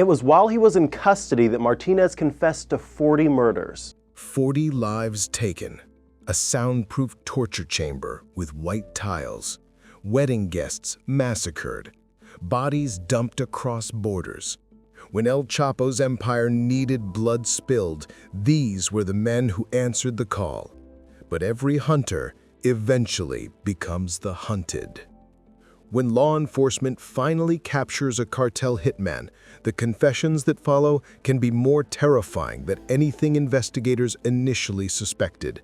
It was while he was in custody that Martinez confessed to 40 murders. 40 lives taken, a soundproof torture chamber with white tiles, wedding guests massacred, bodies dumped across borders. When El Chapo's empire needed blood spilled, these were the men who answered the call. But every hunter eventually becomes the hunted. When law enforcement finally captures a cartel hitman, the confessions that follow can be more terrifying than anything investigators initially suspected.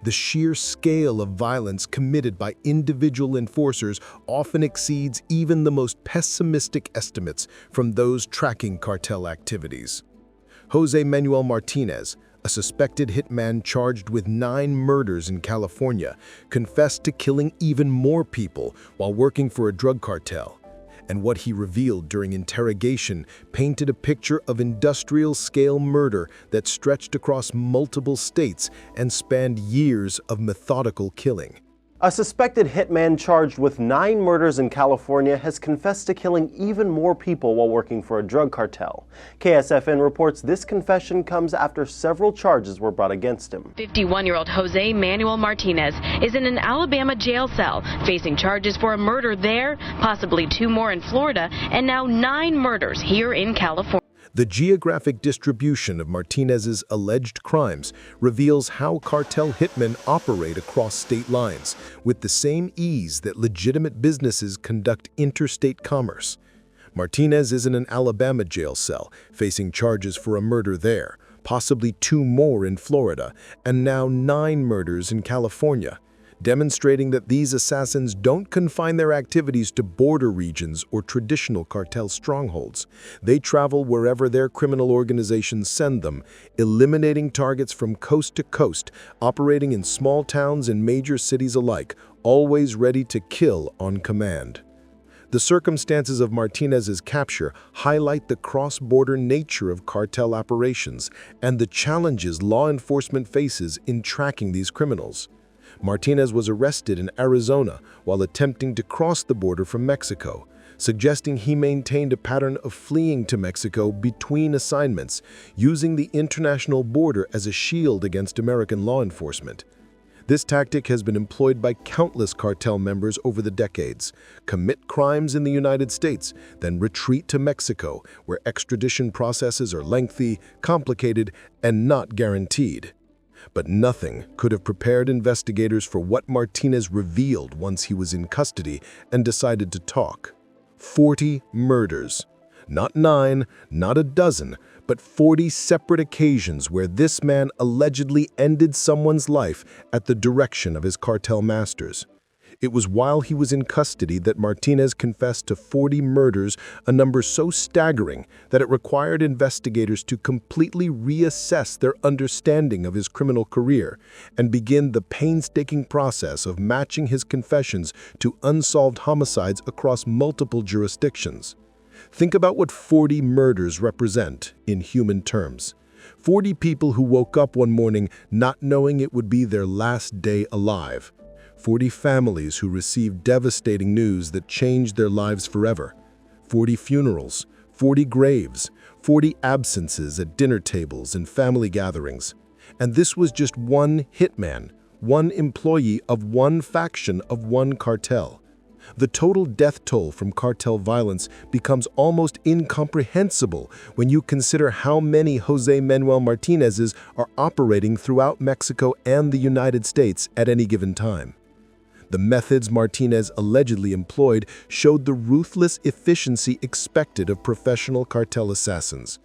The sheer scale of violence committed by individual enforcers often exceeds even the most pessimistic estimates from those tracking cartel activities. Jose Manuel Martinez, a suspected hitman charged with 9 murders in California, confessed to killing even more people while working for a drug cartel. And what he revealed during interrogation painted a picture of industrial-scale murder that stretched across multiple states and spanned years of methodical killing. A suspected hitman charged with 9 murders in California has confessed to killing even more people while working for a drug cartel. KSFN reports this confession comes after several charges were brought against him. 51-year-old Jose Manuel Martinez is in an Alabama jail cell, facing charges for a murder there, possibly 2 more in Florida, and now 9 murders here in California. The geographic distribution of Martinez's alleged crimes reveals how cartel hitmen operate across state lines with the same ease that legitimate businesses conduct interstate commerce. Martinez is in an Alabama jail cell, facing charges for a murder there, possibly 2 more in Florida, and now 9 murders in California, demonstrating that these assassins don't confine their activities to border regions or traditional cartel strongholds. They travel wherever their criminal organizations send them, eliminating targets from coast to coast, operating in small towns and major cities alike, always ready to kill on command. The circumstances of Martinez's capture highlight the cross-border nature of cartel operations and the challenges law enforcement faces in tracking these criminals. Martinez was arrested in Arizona while attempting to cross the border from Mexico, suggesting he maintained a pattern of fleeing to Mexico between assignments, using the international border as a shield against American law enforcement. This tactic has been employed by countless cartel members over the decades: commit crimes in the United States, then retreat to Mexico, where extradition processes are lengthy, complicated, and not guaranteed. But nothing could have prepared investigators for what Martinez revealed once he was in custody and decided to talk. 40 murders. Not 9, not a dozen, but 40 separate occasions where this man allegedly ended someone's life at the direction of his cartel masters. It was while he was in custody that Martinez confessed to 40 murders, a number so staggering that it required investigators to completely reassess their understanding of his criminal career and begin the painstaking process of matching his confessions to unsolved homicides across multiple jurisdictions. Think about what 40 murders represent in human terms. 40 people who woke up one morning not knowing it would be their last day alive. 40 families who received devastating news that changed their lives forever. 40 funerals, 40 graves, 40 absences at dinner tables and family gatherings. And this was just one hitman, one employee of one faction of one cartel. The total death toll from cartel violence becomes almost incomprehensible when you consider how many Jose Manuel Martinezes are operating throughout Mexico and the United States at any given time. The methods Martinez allegedly employed showed the ruthless efficiency expected of professional cartel assassins.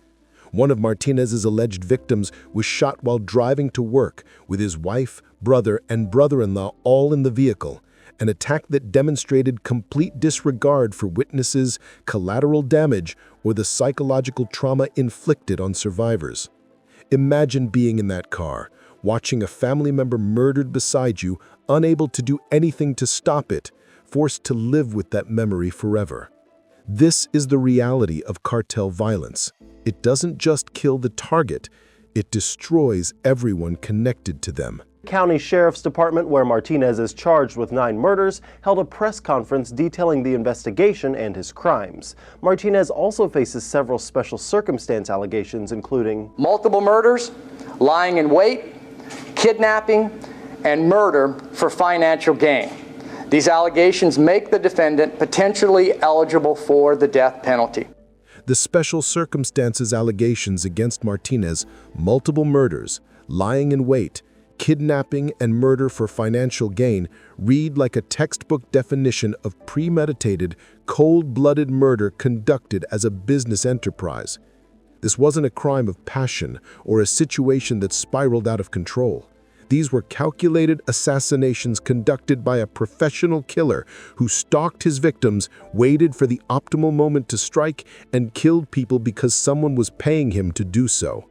One of Martinez's alleged victims was shot while driving to work with his wife, brother, and brother-in-law all in the vehicle, an attack that demonstrated complete disregard for witnesses, collateral damage, or the psychological trauma inflicted on survivors. Imagine being in that car, watching a family member murdered beside you, unable to do anything to stop it, forced to live with that memory forever. This is the reality of cartel violence. It doesn't just kill the target, it destroys everyone connected to them. County Sheriff's Department, where Martinez is charged with 9 murders, held a press conference detailing the investigation and his crimes. Martinez also faces several special circumstance allegations, including multiple murders, lying in wait, kidnapping, and murder for financial gain. These allegations make the defendant potentially eligible for the death penalty. The special circumstances allegations against Martinez, multiple murders, lying in wait, kidnapping, and murder for financial gain read like a textbook definition of premeditated, cold-blooded murder conducted as a business enterprise. This wasn't a crime of passion or a situation that spiraled out of control. These were calculated assassinations conducted by a professional killer who stalked his victims, waited for the optimal moment to strike, and killed people because someone was paying him to do so.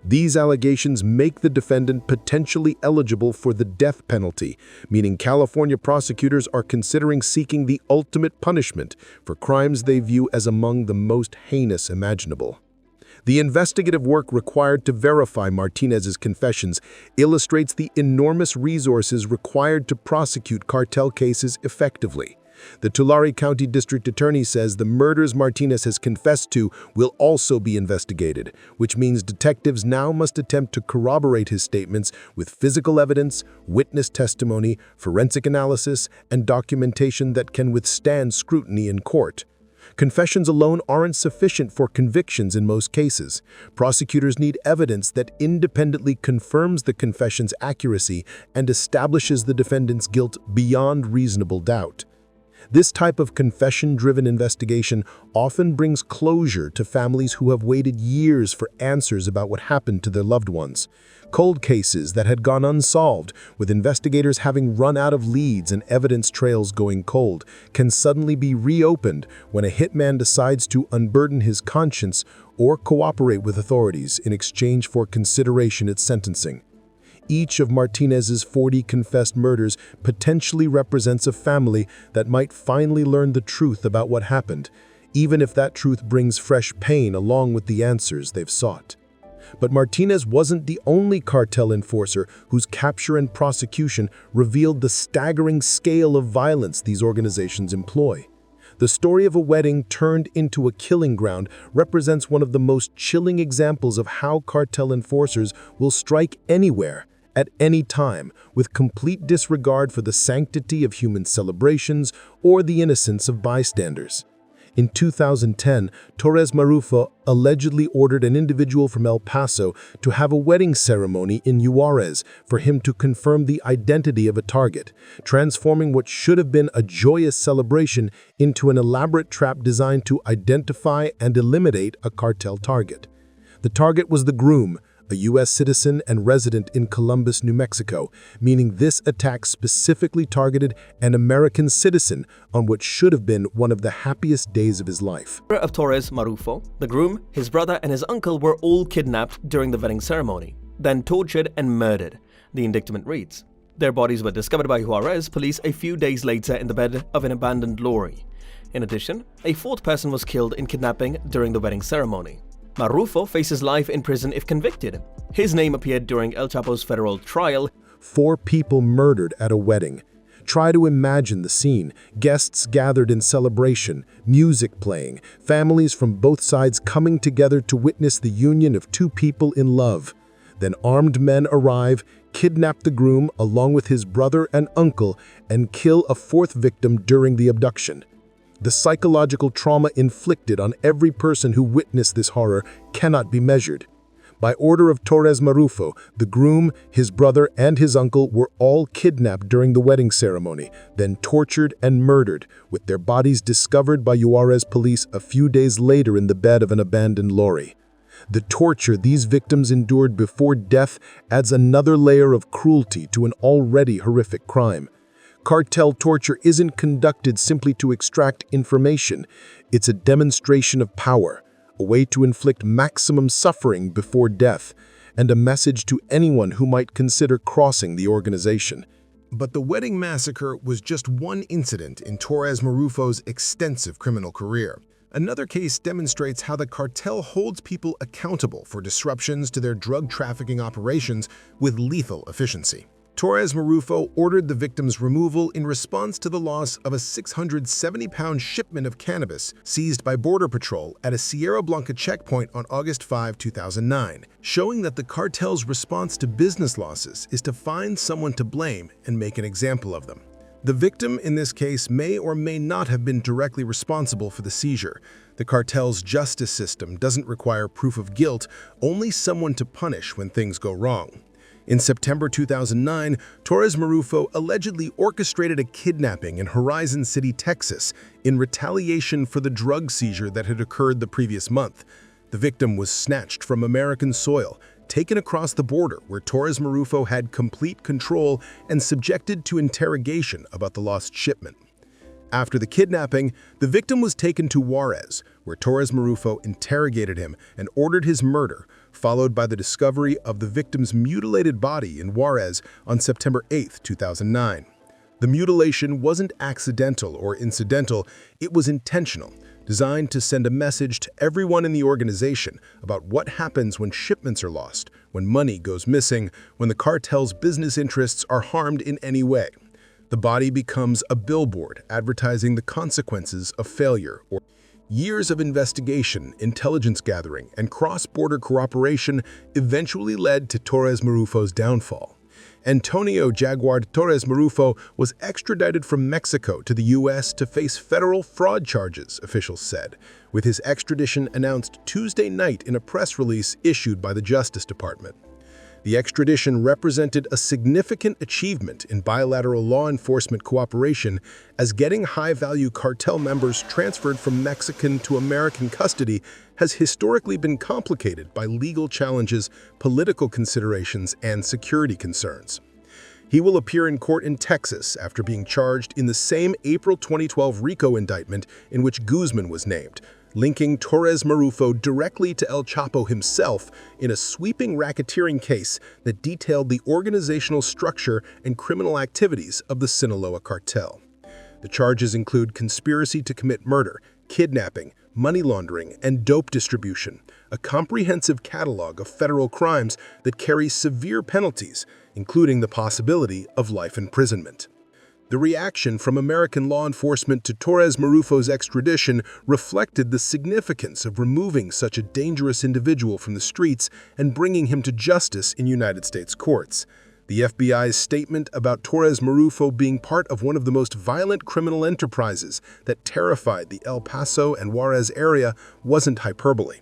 These allegations make the defendant potentially eligible for the death penalty, meaning California prosecutors are considering seeking the ultimate punishment for crimes they view as among the most heinous imaginable. The investigative work required to verify Martinez's confessions illustrates the enormous resources required to prosecute cartel cases effectively. The Tulare County District Attorney says the murders Martinez has confessed to will also be investigated, which means detectives now must attempt to corroborate his statements with physical evidence, witness testimony, forensic analysis, and documentation that can withstand scrutiny in court. Confessions alone aren't sufficient for convictions in most cases. Prosecutors need evidence that independently confirms the confession's accuracy and establishes the defendant's guilt beyond reasonable doubt. This type of confession-driven investigation often brings closure to families who have waited years for answers about what happened to their loved ones. Cold cases that had gone unsolved, with investigators having run out of leads and evidence trails going cold, can suddenly be reopened when a hitman decides to unburden his conscience or cooperate with authorities in exchange for consideration at sentencing. Each of Martinez's 40 confessed murders potentially represents a family that might finally learn the truth about what happened, even if that truth brings fresh pain along with the answers they've sought. But Martinez wasn't the only cartel enforcer whose capture and prosecution revealed the staggering scale of violence these organizations employ. The story of a wedding turned into a killing ground represents one of the most chilling examples of how cartel enforcers will strike anywhere, at any time, with complete disregard for the sanctity of human celebrations or the innocence of bystanders. In 2010, Torres Marufo allegedly ordered an individual from El Paso to have a wedding ceremony in Juarez for him to confirm the identity of a target, transforming what should have been a joyous celebration into an elaborate trap designed to identify and eliminate a cartel target. The target was the groom, a U.S. citizen and resident in Columbus, New Mexico, meaning this attack specifically targeted an American citizen on what should have been one of the happiest days of his life. Of Torres Marufo, the groom, his brother, and his uncle were all kidnapped during the wedding ceremony, then tortured and murdered, the indictment reads. Their bodies were discovered by Juarez police a few days later in the bed of an abandoned lorry. In addition, a 4th person was killed in kidnapping during the wedding ceremony. Marufo faces life in prison if convicted. His name appeared during El Chapo's federal trial. 4 people murdered at a wedding. Try to imagine the scene. Guests gathered in celebration, music playing, families from both sides coming together to witness the union of 2 people in love. Then armed men arrive, kidnap the groom along with his brother and uncle, and kill a 4th victim during the abduction. The psychological trauma inflicted on every person who witnessed this horror cannot be measured. By order of Torres Marufo, the groom, his brother, and his uncle were all kidnapped during the wedding ceremony, then tortured and murdered, with their bodies discovered by Juarez police a few days later in the bed of an abandoned lorry. The torture these victims endured before death adds another layer of cruelty to an already horrific crime. Cartel torture isn't conducted simply to extract information. It's a demonstration of power, a way to inflict maximum suffering before death, and a message to anyone who might consider crossing the organization. But the wedding massacre was just one incident in Torres Marufo's extensive criminal career. Another case demonstrates how the cartel holds people accountable for disruptions to their drug trafficking operations with lethal efficiency. Torres Marufo ordered the victim's removal in response to the loss of a 670-pound shipment of cannabis seized by Border Patrol at a Sierra Blanca checkpoint on August 5, 2009, showing that the cartel's response to business losses is to find someone to blame and make an example of them. The victim in this case may or may not have been directly responsible for the seizure. The cartel's justice system doesn't require proof of guilt, only someone to punish when things go wrong. In September 2009, Torres Marufo allegedly orchestrated a kidnapping in Horizon City, Texas, in retaliation for the drug seizure that had occurred the previous month. The victim was snatched from American soil, taken across the border where Torres Marufo had complete control, and subjected to interrogation about the lost shipment. After the kidnapping, the victim was taken to Juarez, where Torres Marufo interrogated him and ordered his murder, followed by the discovery of the victim's mutilated body in Juarez on September 8, 2009. The mutilation wasn't accidental or incidental, it was intentional, designed to send a message to everyone in the organization about what happens when shipments are lost, when money goes missing, when the cartel's business interests are harmed in any way. The body becomes a billboard advertising the consequences of failure. Years of investigation, intelligence gathering, and cross-border cooperation eventually led to Torres Marufo's downfall. Antonio Jaguar Torres Marufo was extradited from Mexico to the U.S. to face federal fraud charges, officials said, with his extradition announced Tuesday night in a press release issued by the Justice Department. The extradition represented a significant achievement in bilateral law enforcement cooperation, as getting high-value cartel members transferred from Mexican to American custody has historically been complicated by legal challenges, political considerations, and security concerns. He will appear in court in Texas after being charged in the same April 2012 RICO indictment in which Guzman was named, linking Torres Marufo directly to El Chapo himself in a sweeping racketeering case that detailed the organizational structure and criminal activities of the Sinaloa cartel. The charges include conspiracy to commit murder, kidnapping, money laundering, and dope distribution, a comprehensive catalog of federal crimes that carry severe penalties, including the possibility of life imprisonment. The reaction from American law enforcement to Torres Marufo's extradition reflected the significance of removing such a dangerous individual from the streets and bringing him to justice in United States courts. The FBI's statement about Torres Marufo being part of one of the most violent criminal enterprises that terrified the El Paso and Juarez area wasn't hyperbole.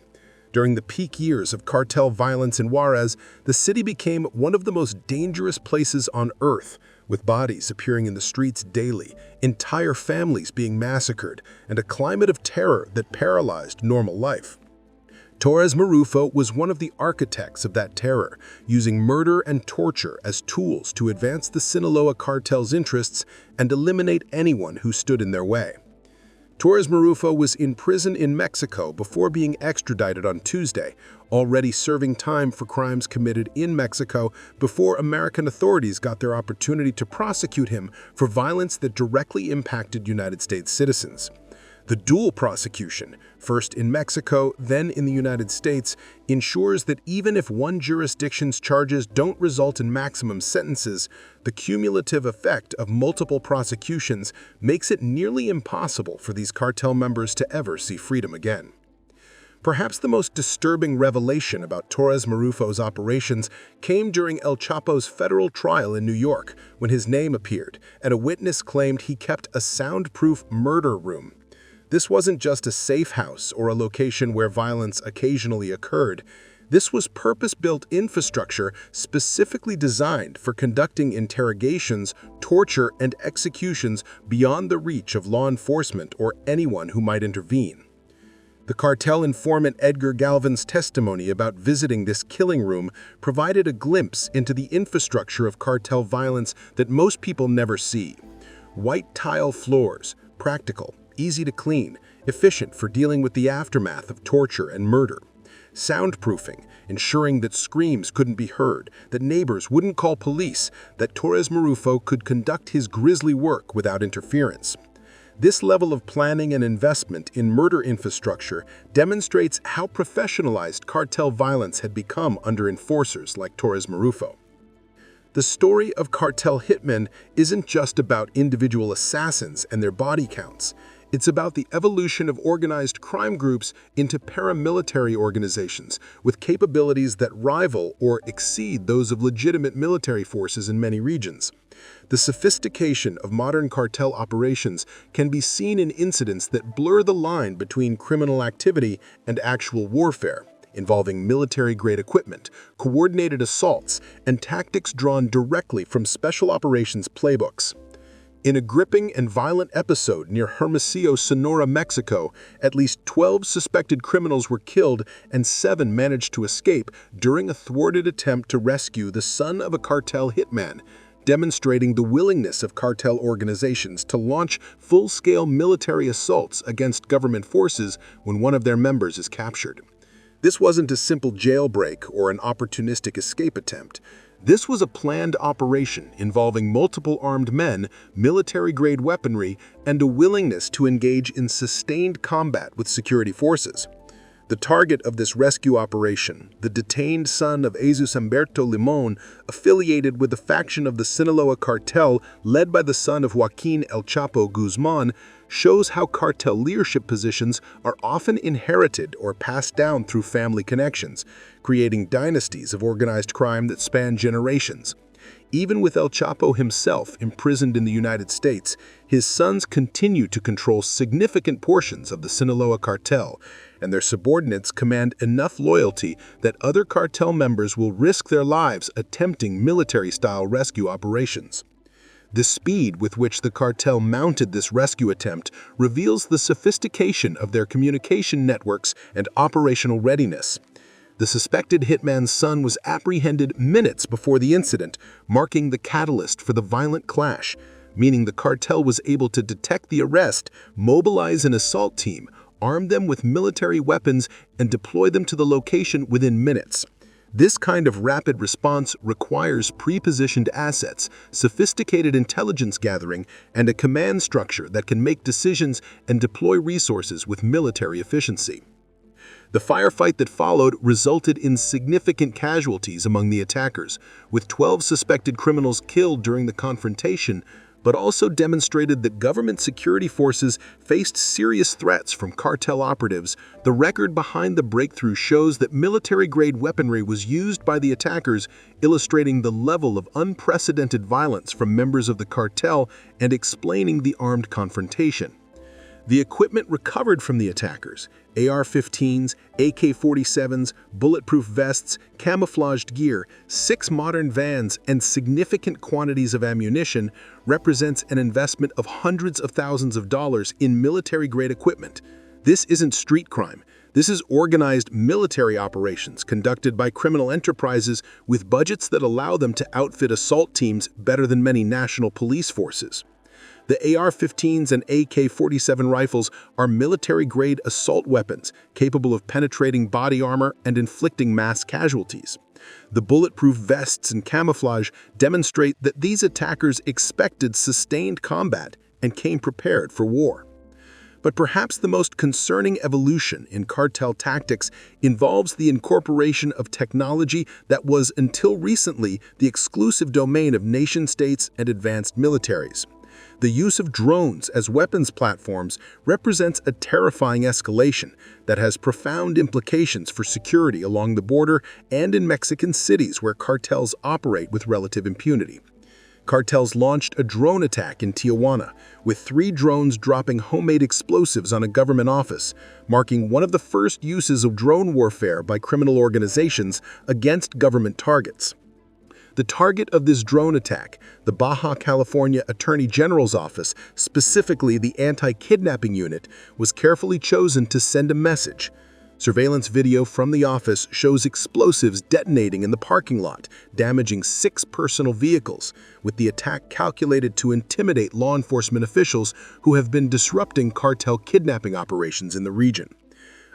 During the peak years of cartel violence in Juarez, the city became one of the most dangerous places on earth, with bodies appearing in the streets daily, entire families being massacred, and a climate of terror that paralyzed normal life. Torres Marufo was one of the architects of that terror, using murder and torture as tools to advance the Sinaloa cartel's interests and eliminate anyone who stood in their way. Torres Marufo was in prison in Mexico before being extradited on Tuesday, already serving time for crimes committed in Mexico before American authorities got their opportunity to prosecute him for violence that directly impacted United States citizens. The dual prosecution, first in Mexico, then in the United States, ensures that even if one jurisdiction's charges don't result in maximum sentences, the cumulative effect of multiple prosecutions makes it nearly impossible for these cartel members to ever see freedom again. Perhaps the most disturbing revelation about Torres Marufo's operations came during El Chapo's federal trial in New York, when his name appeared, and a witness claimed he kept a soundproof murder room. This wasn't just a safe house or a location where violence occasionally occurred. This was purpose-built infrastructure specifically designed for conducting interrogations, torture, and executions beyond the reach of law enforcement or anyone who might intervene. The cartel informant Edgar Galvin's testimony about visiting this killing room provided a glimpse into the infrastructure of cartel violence that most people never see. White tile floors, practical, easy to clean, efficient for dealing with the aftermath of torture and murder. Soundproofing, ensuring that screams couldn't be heard, that neighbors wouldn't call police, that Torres Marufo could conduct his grisly work without interference. This level of planning and investment in murder infrastructure demonstrates how professionalized cartel violence had become under enforcers like Torres Marufo. The story of cartel hitmen isn't just about individual assassins and their body counts. It's about the evolution of organized crime groups into paramilitary organizations with capabilities that rival or exceed those of legitimate military forces in many regions. The sophistication of modern cartel operations can be seen in incidents that blur the line between criminal activity and actual warfare, involving military-grade equipment, coordinated assaults, and tactics drawn directly from special operations playbooks. In a gripping and violent episode near Hermosillo, Sonora, Mexico, at least 12 suspected criminals were killed and 7 managed to escape during a thwarted attempt to rescue the son of a cartel hitman, demonstrating the willingness of cartel organizations to launch full-scale military assaults against government forces when one of their members is captured. This wasn't a simple jailbreak or an opportunistic escape attempt. This was a planned operation involving multiple armed men, military-grade weaponry, and a willingness to engage in sustained combat with security forces. The target of this rescue operation, the detained son of Jesus Humberto Limon, affiliated with the faction of the Sinaloa cartel led by the son of Joaquin El Chapo Guzman, shows how cartel leadership positions are often inherited or passed down through family connections, creating dynasties of organized crime that span generations. Even with El Chapo himself imprisoned in the United States, his sons continue to control significant portions of the Sinaloa cartel, and their subordinates command enough loyalty that other cartel members will risk their lives attempting military-style rescue operations. The speed with which the cartel mounted this rescue attempt reveals the sophistication of their communication networks and operational readiness. The suspected hitman's son was apprehended minutes before the incident, marking the catalyst for the violent clash, meaning the cartel was able to detect the arrest, mobilize an assault team, arm them with military weapons, and deploy them to the location within minutes. This kind of rapid response requires pre-positioned assets, sophisticated intelligence gathering, and a command structure that can make decisions and deploy resources with military efficiency. The firefight that followed resulted in significant casualties among the attackers, with 12 suspected criminals killed during the confrontation, but also demonstrated that government security forces faced serious threats from cartel operatives. The record behind the breakthrough shows that military-grade weaponry was used by the attackers, illustrating the level of unprecedented violence from members of the cartel and explaining the armed confrontation. The equipment recovered from the attackers, AR-15s, AK-47s, bulletproof vests, camouflaged gear, 6 modern vans, and significant quantities of ammunition, represents an investment of hundreds of thousands of dollars in military-grade equipment. This isn't street crime. This is organized military operations conducted by criminal enterprises with budgets that allow them to outfit assault teams better than many national police forces. The AR-15s and AK-47 rifles are military-grade assault weapons capable of penetrating body armor and inflicting mass casualties. The bulletproof vests and camouflage demonstrate that these attackers expected sustained combat and came prepared for war. But perhaps the most concerning evolution in cartel tactics involves the incorporation of technology that was until recently the exclusive domain of nation-states and advanced militaries. The use of drones as weapons platforms represents a terrifying escalation that has profound implications for security along the border and in Mexican cities where cartels operate with relative impunity. Cartels launched a drone attack in Tijuana, with 3 drones dropping homemade explosives on a government office, marking one of the first uses of drone warfare by criminal organizations against government targets. The target of this drone attack, the Baja California Attorney General's office, specifically the anti-kidnapping unit, was carefully chosen to send a message. Surveillance video from the office shows explosives detonating in the parking lot, damaging 6 personal vehicles, with the attack calculated to intimidate law enforcement officials who have been disrupting cartel kidnapping operations in the region.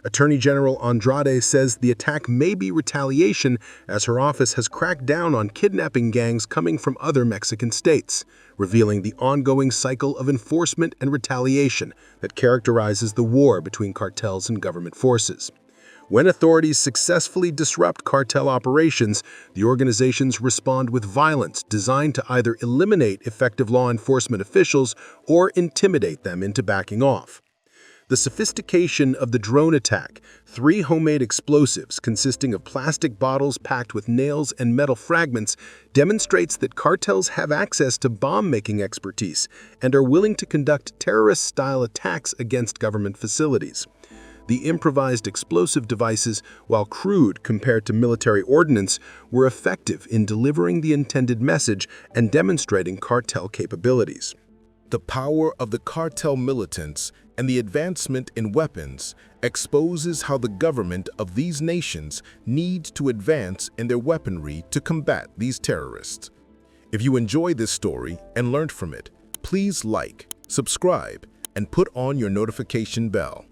Attorney General Andrade says the attack may be retaliation as her office has cracked down on kidnapping gangs coming from other Mexican states, revealing the ongoing cycle of enforcement and retaliation that characterizes the war between cartels and government forces. When authorities successfully disrupt cartel operations, the organizations respond with violence designed to either eliminate effective law enforcement officials or intimidate them into backing off. The sophistication of the drone attack, 3 homemade explosives consisting of plastic bottles packed with nails and metal fragments, demonstrates that cartels have access to bomb-making expertise and are willing to conduct terrorist-style attacks against government facilities. The improvised explosive devices, while crude compared to military ordnance, were effective in delivering the intended message and demonstrating cartel capabilities. The power of the cartel militants and the advancement in weapons exposes how the government of these nations needs to advance in their weaponry to combat these terrorists. If you enjoyed this story and learned from it, please like, subscribe, and put on your notification bell.